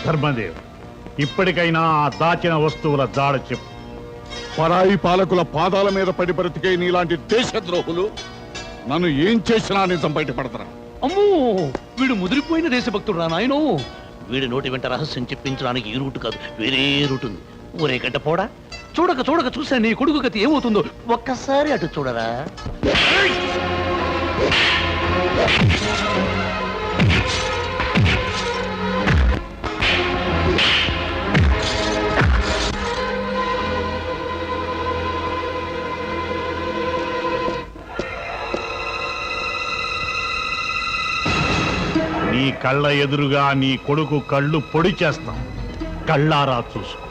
ధర్మదేవ్, ఇప్పటికైనా ఆ దాచిన వస్తువుల జాడ చెప్పు. పరాయి పాలకుల పాదాల మీద పడి బ్రతికే నీలాంటి దేశద్రోహులు నన్ను ఏం చేసినా నిజం బయటపడతారా? అమ్మో, వీడు ముదిరిపోయిన దేశభక్తుడు రా నాయనో. వీడి నోటి వెంట రహస్యం చెప్పించడానికి ఈ రూటు కాదు, వేరే రూట్ ఉంది. ఊరే గంట పోడా, చూడక చూడక చూసా నీ కొడుకు గతి ఏమవుతుందో ఒక్కసారి అటు చూడరా. నీ కళ్ళ ఎదురుగా నీ కొడుకు కళ్ళు పొడి చేస్తాం, కళ్ళారా చూసుకో.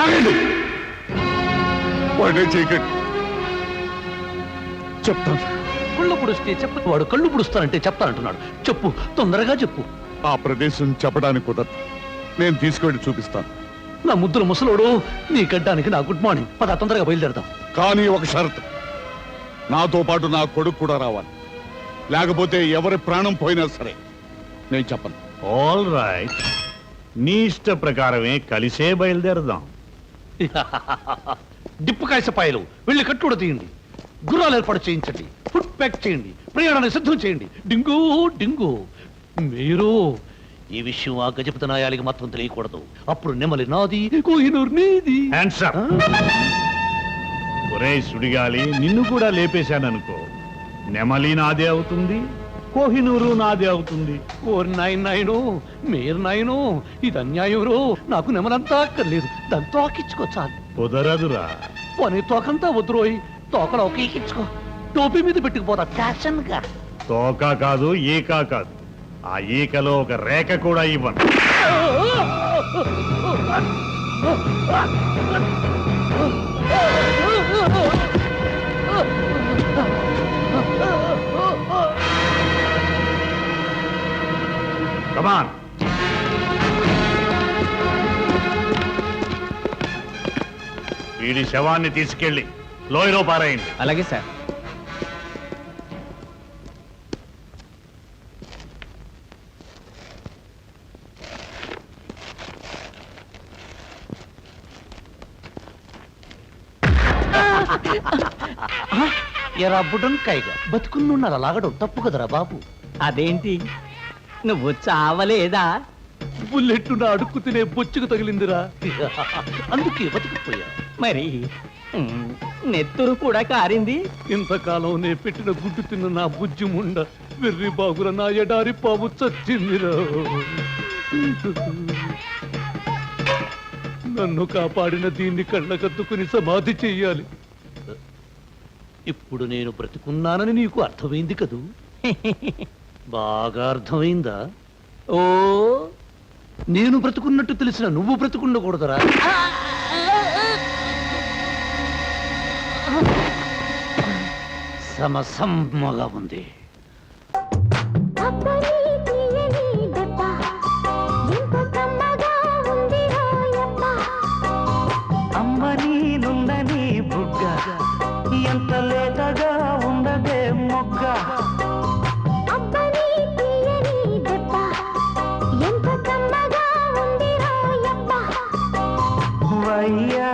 ఆగండి, వాడే చేయకండి, చెప్తాను. కళ్ళు పుడిస్తే చెప్పు. వాడు కళ్ళు పుడుస్తానంటే చెప్తానంటున్నాడు. చెప్పు, తొందరగా చెప్పు. ఆ ప్రదేశం చెప్పడానికి కుదరదు, నేను తీసుకెళ్ళి చూపిస్తాను. నా ముద్దుల ముసలోడు, నీ గడ్డానికి నా గుడ్ మార్నింగ్. పద, తొందరగా బయలుదేరదాం. కానీ ఒక షరతు, నాతో పాటు నా కొడుకు కూడా రావాలి. లేకపోతే ఎవరి ప్రాణం పోయినా సరే నేను చెప్పను. ఆల్ రైట్, నీ ఇష్ట ప్రకారమే కలిసే బయలుదేరదాం. డిప్పు కాయసపాయలు వెళ్ళి కట్టుడు తీయండి, గుర్రాలు ఏర్పాటు చేయించండి, ఫుడ్ ప్యాక్ చేయండి, ప్రయాణాన్ని సిద్ధం చేయండి. డింగు డింగు. మీరు ఈ విషయం ఆ గజపతి నాయాలకి మాత్రం తెలియకూడదు. అప్పుడు నెమలి నాది, కోహినూర్ నీది. ఆన్సర్. ఒరే సుడిగాలి, నిన్ను కూడా లేపేశాననుకో, నెమలి నాదే అవుతుంది, కోహినూరు నాదే అవుతుంది. ఓర్ నాయనో, మీరు నాయనో, ఇది అన్యాయం రో. నాకు నెమలంతా అక్కర్లేదు, దాన్ని తోకిచ్చుకో చాలు. కుదరదురా. పోనీ తోకంతా వద్దురోయి, తోకలో ఒక ఈకిచ్చుకో, టోపీ మీద పెట్టుకుపోతా ఫ్యాషన్ గా. తోక కాదు, ఈక కాదు, ఆ ఈకలో ఒక రేఖ కూడా ఇవ్వను. కమాన్. వీడి శవాన్ని తీసుకెళ్లి లోయలో పారేయండి. అలాగే సార్. ఎరా బుడంకాయగా బతుకున్నున్నారు లాగడం తప్పు కదరా బాబు. అదేంటి, నువ్వు చావలేదా? బుల్లెట్ నా అడుక్కు తినే బొచ్చుకు తగిలిందిరా, అందుకే బతికిపోయా. మరి నెత్తురు కూడా కారింది. ఇంతకాలం నే పెట్టిన గుడ్డు తిన్న నా బుజ్జి ముండ వెర్రి బాగుల నా ఎడారి పాము చచ్చిందిరా. నన్ను కాపాడిన దీన్ని కళ్ళకద్దుకుని సమాధి చెయ్యాలి. ఇప్పుడు నేను బ్రతికున్నానని నీకు అర్థమైంది కదూ? బాగా అర్థమైందా? ఓ, నేను బ్రతుకున్నట్టు తెలిసిన నువ్వు బ్రతుకుండకూడదురా. సమసమ్మగా ఉంది. అమ్మని నుండని బుగ్గ ఎంత లేతగా ఉండదే మొగ్గ. వయ్యా